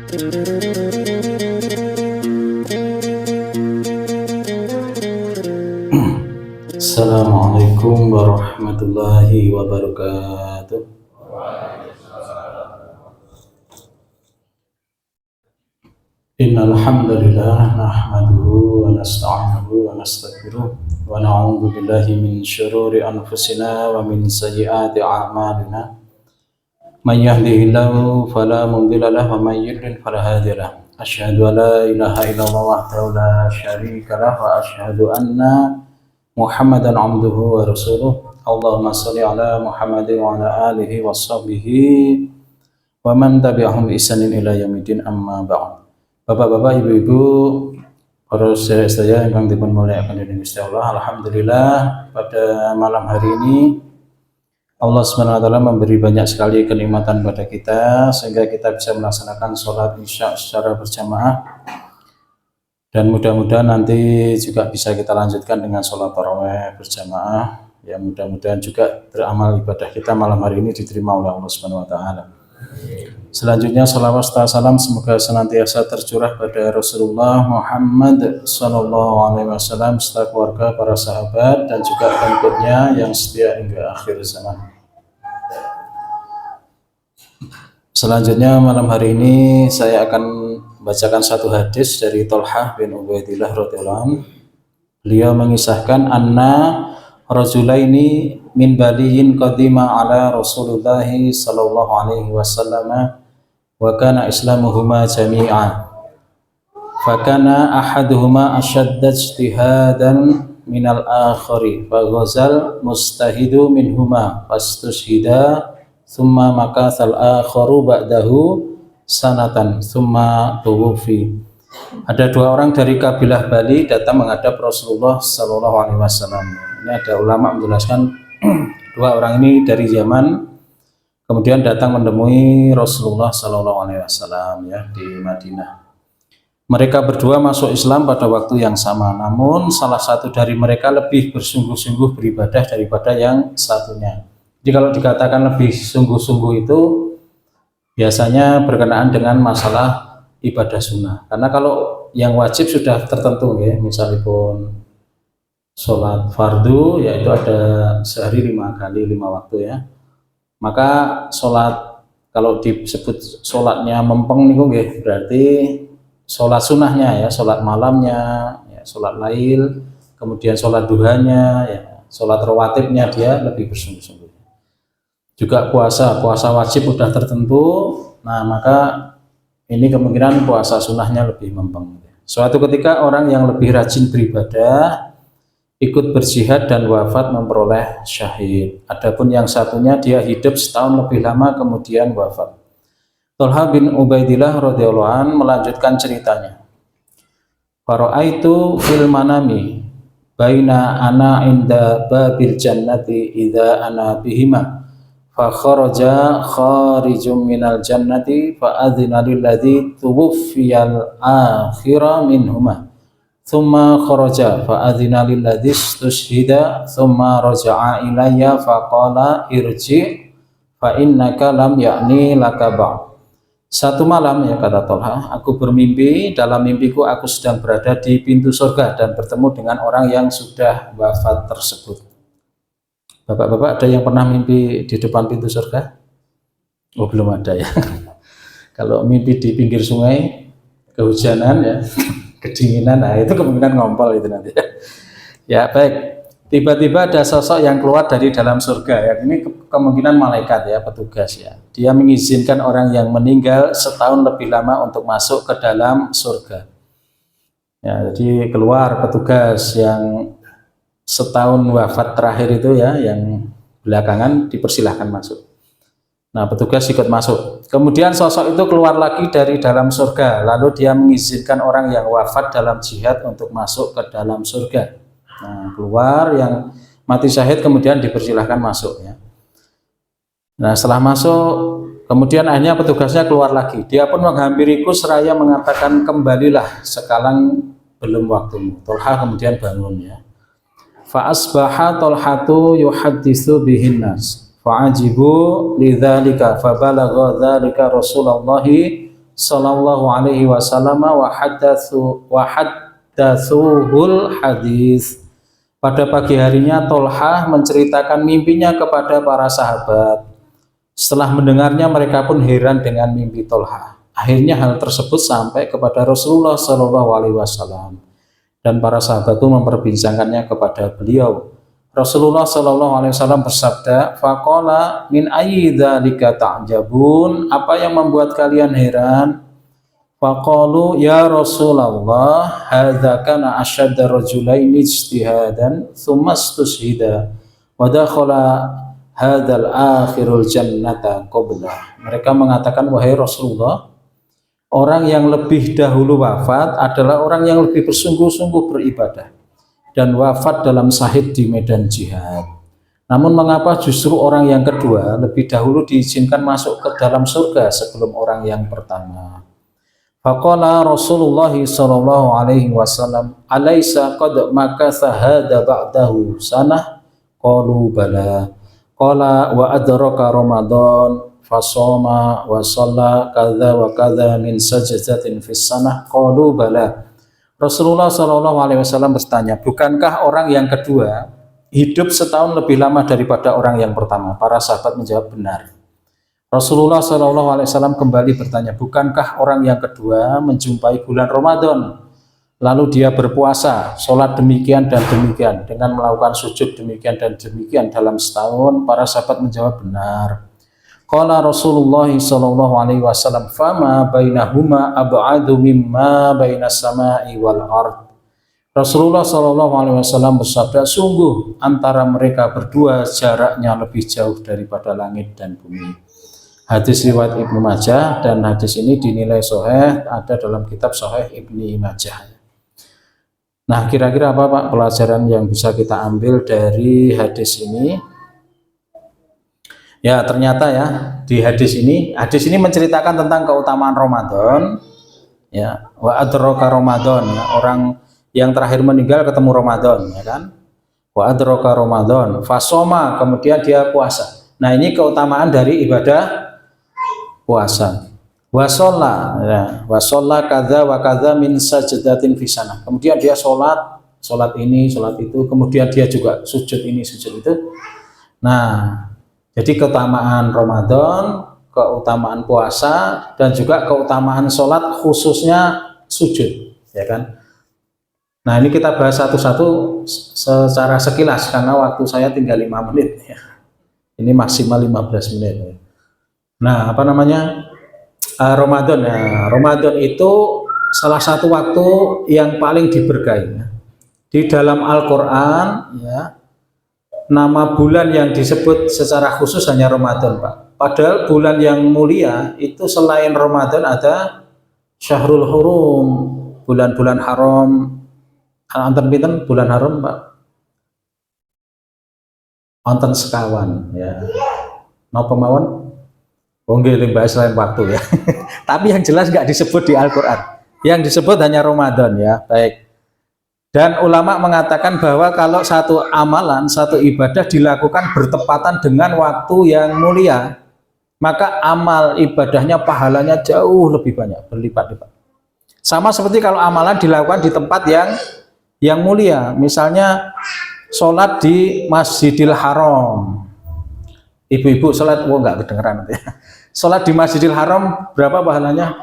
Assalamualaikum warahmatullahi wabarakatuh. Innal hamdalillah nahmaduhu wa nasta'inuhu wa nastaghfiruh wa na'udzu billahi min syururi anfusina wa min sayyiati a'malina. Man yahdihillahu fala mudilla lahu wa man yudlil fala hadiya lahu. Asyhadu an la ilaha illallah wahdahu la syarika lahu wa asyhadu anna Muhammadan abduhu wa rasuluh. Allahumma shalli ala Muhammadin wa ala alihi wa sahbihi wa man tabi'ahum bi ihsanin ila yaumil amma ba'd. Bapak-bapak, ibu-ibu, para saudara-saudara yang dipun muliakan oleh Gusti Allah, alhamdulillah pada malam hari ini Allah SWT memberi banyak sekali kenikmatan pada kita sehingga kita bisa melaksanakan sholat isya secara berjamaah, dan mudah-mudahan nanti juga bisa kita lanjutkan dengan sholat tarawih berjamaah. Ya, mudah-mudahan juga beramal ibadah kita malam hari ini diterima oleh Allah SWT. Selanjutnya salawat serta salam semoga senantiasa tercurah pada Rasulullah Muhammad SAW serta keluarga, para sahabat, dan juga pengikutnya yang setia hingga akhir zaman. Selanjutnya malam hari ini saya akan bacakan satu hadis dari Thalhah bin Ubaidillah radhiyallahu anhu. Beliau mengisahkan anna rajulaini min baliyin qadima ala Rasulullah sallallahu alaihi wasallam wa kana islamuhuma jami'an fa kana ahaduhuma ashadda ijtihadan minal akhari fa ghazal mustahidu minhuma fastushhida thumma makathal akharu ba'dahu sanatan thumma tuwfi. Ada dua orang dari kabilah Bali datang menghadap Rasulullah sallallahu alaihi wasallam. Ini ada ulama menjelaskan dua orang ini dari Yaman kemudian datang menemui Rasulullah sallallahu alaihi wasallam ya di Madinah. Mereka berdua masuk Islam pada waktu yang sama, namun salah satu dari mereka lebih bersungguh-sungguh beribadah daripada yang satunya. Jadi kalau dikatakan lebih sungguh-sungguh itu biasanya berkenaan dengan masalah ibadah sunnah. Karena kalau yang wajib sudah tertentu ya, misalnya pun sholat fardu yaitu ada sehari 5 kali 5 waktu ya. Maka sholat kalau disebut sholatnya mempeng nih berarti sholat sunnahnya ya, sholat malamnya, ya, sholat lail, kemudian sholat duhanya, ya, sholat rawatibnya dia lebih bersungguh-sungguh. Juga puasa wajib sudah tertentu, nah maka ini kemungkinan puasa sunnahnya lebih mempeng. Suatu ketika orang yang lebih rajin beribadah ikut berjihad dan wafat memperoleh syahid. Adapun yang satunya dia hidup setahun lebih lama kemudian wafat. Thalhah bin Ubaidillah radhiyallahu anhu melanjutkan ceritanya. Fara'aitu fil manami baina ana inda babil jannati idza ana bihima fa kharaja kharijum minal jannati fa adzina lil ladzi tuwfiyal akhira minhuma thumma kharaja fa adzina lil ladzi tushhida thumma raja'a ilayya fa qala irji fa innaka lam ya'ni laka ba'. Satu malam ya, kata Thalhah, aku bermimpi, dalam mimpiku aku sedang berada di pintu surga dan bertemu dengan orang yang sudah wafat tersebut. Bapak-bapak ada yang pernah mimpi di depan pintu surga? Oh, belum ada ya. Kalau mimpi di pinggir sungai, kehujanan ya, kedinginan, nah itu kemungkinan ngompol itu nanti. Ya baik, tiba-tiba ada sosok yang keluar dari dalam surga ya. Ini kemungkinan malaikat ya, petugas ya. Dia mengizinkan orang yang meninggal setahun lebih lama untuk masuk ke dalam surga. Ya, jadi keluar petugas yang setahun wafat terakhir itu ya, yang belakangan dipersilahkan masuk. Nah, petugas ikut masuk. Kemudian sosok itu keluar lagi dari dalam surga, lalu dia mengizinkan orang yang wafat dalam jihad untuk masuk ke dalam surga. Nah, keluar yang mati syahid kemudian dipersilahkan masuk ya. Nah, setelah masuk kemudian akhirnya petugasnya keluar lagi. Dia pun menghampiriku seraya mengatakan, kembalilah, sekarang belum waktumu. Thalhah kemudian bangun ya. Fa asbaha Thalhatu yuhadditsu bihin nas fa'ajibu lidzalika fa balagha dzalika Rasulullah sallallahu alaihi wasallam wa haddatsuhul hadis. Pada pagi harinya Tolhah menceritakan mimpinya kepada para sahabat. Setelah mendengarnya mereka pun heran dengan mimpi Tolhah. Akhirnya hal tersebut sampai kepada Rasulullah Shallallahu Alaihi Wasallam dan para sahabat itu memperbincangkannya kepada beliau. Rasulullah Shallallahu Alaihi Wasallam bersabda, "Faqala min ayyi dzalika ta'jabun?" Apa yang membuat kalian heran? Faqalu ya Rasulullah, hadza kana asyadda rajulaini ijtihadan tsumma istushhida wa dakhala hadzal akhirul jannata qabla. Mereka mengatakan, wahai Rasulullah, orang yang lebih dahulu wafat adalah orang yang lebih bersungguh-sungguh beribadah dan wafat dalam syahid di medan jihad. Namun mengapa justru orang yang kedua lebih dahulu diizinkan masuk ke dalam surga sebelum orang yang pertama? Faqala Rasulullah sallallahu alaihi wasallam, "Alaisa qad makatha hadza ba'dahu sanah?" Qalu bala. Qala wa adraka Ramadan fasoma wa shalla kadza wa kadza min sajdatin fis sanah. Qalu bala. Rasulullah sallallahu alaihi wasallam bertanya, "Bukankah orang yang kedua hidup setahun lebih lama daripada orang yang pertama?" Para sahabat menjawab, "Benar." Rasulullah Shallallahu Alaihi Wasallam kembali bertanya, bukankah orang yang kedua menjumpai bulan Ramadan, lalu dia berpuasa, sholat demikian dan demikian, dengan melakukan sujud demikian dan demikian dalam setahun? Para sahabat menjawab, benar. Qala Rasulullah Shallallahu Alaihi Wasallam, fama bainahuma ab'adu mimma bainas sama'i wal ard. Rasulullah Shallallahu Alaihi Wasallam bersabda, sungguh antara mereka berdua jaraknya lebih jauh daripada langit dan bumi. Hadis riwayat Ibnu Majah, dan hadis ini dinilai sahih, ada dalam kitab Sahih Ibnu Majah. Nah, kira-kira apa Pak pelajaran yang bisa kita ambil dari hadis ini? Ya, ternyata ya di hadis ini menceritakan tentang keutamaan Ramadan. Ya, wa adraka Ramadan, ya, orang yang terakhir meninggal ketemu Ramadan, ya kan? Wa adraka Ramadan, fasoma, kemudian dia puasa. Nah, ini keutamaan dari ibadah puasa. Wasolla, ya, wasolla kadza wa kadza min sajdatin fi sanah. Kemudian dia sholat ini, sholat itu, kemudian dia juga sujud ini, sujud itu. Nah, jadi keutamaan Ramadan, keutamaan puasa, dan juga keutamaan sholat, khususnya sujud, ya kan? Nah, ini kita bahas satu-satu secara sekilas karena waktu saya tinggal 5 menit, ya. Ini maksimal 15 menit. Ya. Nah, apa namanya, Ramadan ya. Ramadan itu salah satu waktu yang paling diberkahi. Ya. Di dalam Al-Quran, ya, nama bulan yang disebut secara khusus hanya Ramadan, Pak. Padahal bulan yang mulia itu selain Ramadan ada Syahrul Hurum, bulan-bulan haram. Anten pinten bulan haram, Pak? Wonten sekawan, ya. Napa mawon? Nggih bahas lain waktu ya. Tapi yang jelas nggak disebut di Al-Quran. Yang disebut hanya Ramadan, ya. Baik. Dan ulama mengatakan bahwa kalau satu amalan, satu ibadah dilakukan bertepatan dengan waktu yang mulia, maka amal ibadahnya pahalanya jauh lebih banyak, berlipat-lipat. Sama seperti kalau amalan dilakukan di tempat yang mulia, misalnya sholat di Masjidil Haram. Ibu-ibu sholat, nggak kedengeran ya. Sholat di Masjidil Haram berapa pahalanya?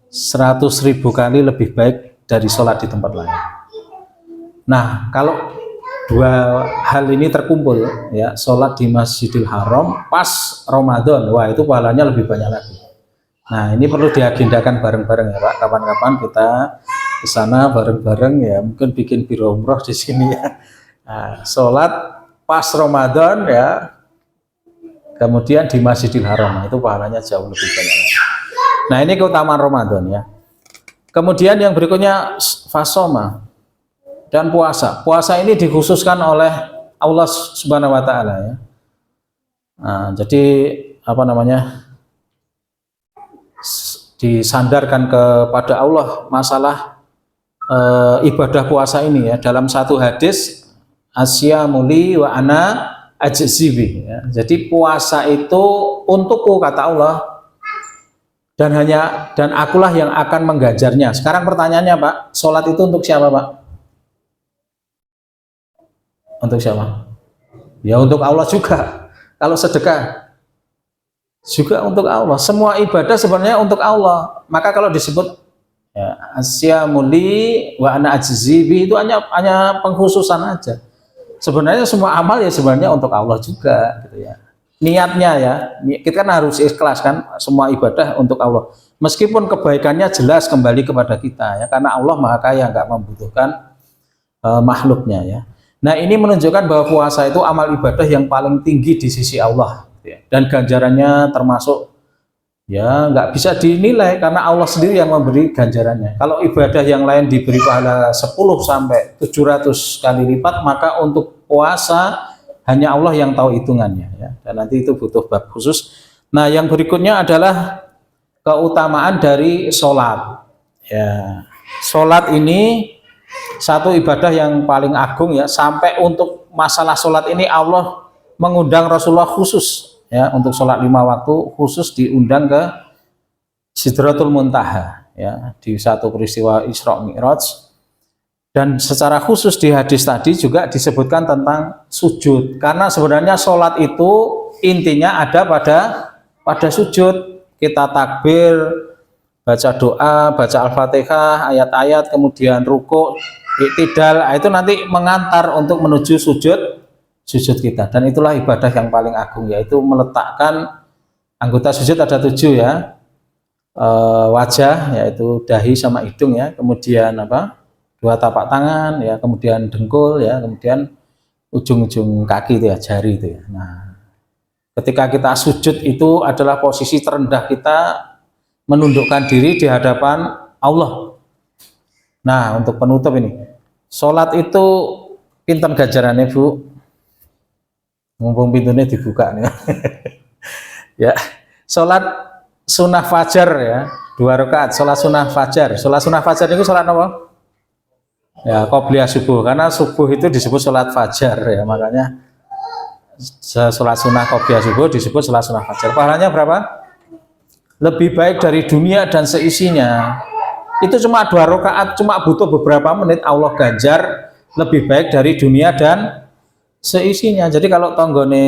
100.000 kali lebih baik dari sholat di tempat lain. Nah, kalau dua hal ini terkumpul, ya, sholat di Masjidil Haram pas Ramadan, wah itu pahalanya lebih banyak lagi. Nah, ini perlu diagendakan bareng-bareng ya Pak. Kapan-kapan kita ke sana bareng-bareng, ya, mungkin bikin biro umroh di sini ya. Nah, sholat pas Ramadan, ya, kemudian di Masjidil Haram, itu pahalanya jauh lebih banyak. Nah, ini keutamaan Ramadan ya. Kemudian yang berikutnya fasoma dan puasa. Puasa ini dikhususkan oleh Allah Subhanahu wa taala ya. Nah, jadi apa namanya? Disandarkan kepada Allah masalah ibadah puasa ini ya. Dalam satu hadis, asyamuli wa ana ajzibi ya. Jadi puasa itu untukku, kata Allah, dan akulah yang akan mengganjarnya. Sekarang pertanyaannya Pak, sholat itu untuk siapa Pak? Untuk siapa? Ya untuk Allah juga. Kalau sedekah juga untuk Allah. Semua ibadah sebenarnya untuk Allah. Maka kalau disebut ya, asyamuli wa ana ajzibi itu hanya pengkhususan aja. Sebenarnya semua amal ya sebenarnya untuk Allah juga gitu ya. Niatnya ya, kita kan harus ikhlas kan, semua ibadah untuk Allah. Meskipun kebaikannya jelas kembali kepada kita ya, karena Allah Maha Kaya, nggak membutuhkan makhluknya ya. Nah ini menunjukkan bahwa puasa itu amal ibadah yang paling tinggi di sisi Allah ya. Dan ganjarannya termasuk ya nggak bisa dinilai karena Allah sendiri yang memberi ganjarannya. Kalau ibadah yang lain diberi pahala 10 sampai 700 kali lipat, maka untuk puasa hanya Allah yang tahu hitungannya ya. Dan nanti itu butuh bab khusus. Nah yang berikutnya adalah keutamaan dari sholat ya. Sholat ini satu ibadah yang paling agung ya, sampai untuk masalah sholat ini Allah mengundang Rasulullah khusus ya, untuk sholat 5 waktu khusus diundang ke Sidratul Muntaha ya, di satu peristiwa Isra Mi'raj. Dan secara khusus di hadis tadi juga disebutkan tentang sujud, karena sebenarnya sholat itu intinya ada pada sujud. Kita takbir, baca doa, baca Al-Fatihah, ayat-ayat, kemudian ruku', i'tidal, itu nanti mengantar untuk menuju sujud kita. Dan itulah ibadah yang paling agung, yaitu meletakkan anggota sujud ada 7 ya, wajah yaitu dahi sama hidung ya, kemudian apa, 2 tapak tangan ya, kemudian dengkul ya, kemudian ujung-ujung kaki itu ya, jari itu ya. Nah ketika kita sujud itu adalah posisi terendah kita, menundukkan diri di hadapan Allah. Nah untuk penutup ini, sholat itu pinten ganjarannya Bu? Mumpung pintunya dibuka nih. Ya, sholat sunnah fajar ya, 2 rakaat, sholat sunnah fajar. Sholat sunnah fajar itu sholat apa? Ya, qobliyah subuh, karena subuh itu disebut sholat fajar ya, makanya sholat sunnah qobliyah subuh disebut sholat sunnah fajar. Pahalanya berapa? Lebih baik dari dunia dan seisinya. Itu cuma 2 rakaat, cuma butuh beberapa menit, Allah ganjar lebih baik dari dunia dan seisinya. Jadi kalau tonggone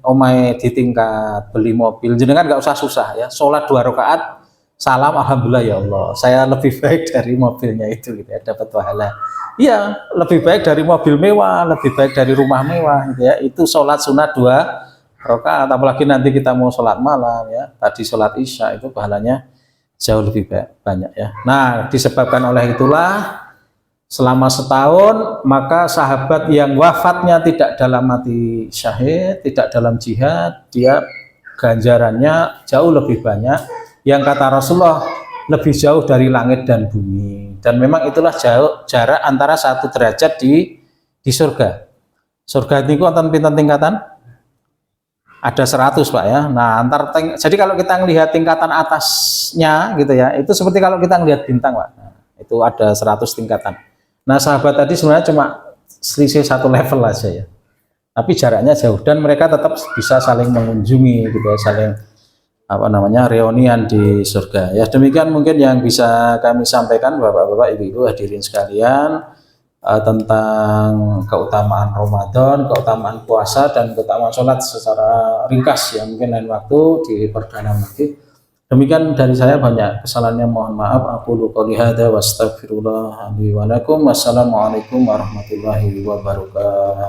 omae di tingkat beli mobil, jenengan nggak usah susah ya, sholat 2 rakaat, salam, alhamdulillah ya Allah, saya lebih baik dari mobilnya itu gitu ya, dapat pahala. Iya, lebih baik dari mobil mewah, lebih baik dari rumah mewah gitu ya. Itu sholat sunnah 2 rakaat, apalagi nanti kita mau sholat malam ya, tadi sholat isya, itu pahalanya jauh lebih banyak ya. Nah disebabkan oleh itulah selama setahun maka sahabat yang wafatnya tidak dalam mati syahid, tidak dalam jihad, dia ganjarannya jauh lebih banyak, yang kata Rasulullah lebih jauh dari langit dan bumi. Dan memang itulah jarak antara 1 derajat di surga. Surga itu wonten pinten tingkatan? Ada 100 Pak ya. Nah jadi kalau kita melihat tingkatan atasnya gitu ya, itu seperti kalau kita melihat bintang Pak. Nah, itu ada 100 tingkatan. Nah sahabat tadi sebenarnya cuma selisih 1 level aja ya, tapi jaraknya jauh, dan mereka tetap bisa saling mengunjungi gitu ya, saling apa namanya, reunian di surga ya. Demikian mungkin yang bisa kami sampaikan Bapak-bapak, Ibu-ibu, hadirin sekalian, tentang keutamaan Ramadan, keutamaan puasa, dan keutamaan sholat secara ringkas ya, mungkin lain waktu diperdalam lagi. Demikian dari saya, banyak kesalahannya mohon maaf. Aku qouli hadza wa astaghfirullah li wa lakum. Wassalamualaikum warahmatullahi wabarakatuh.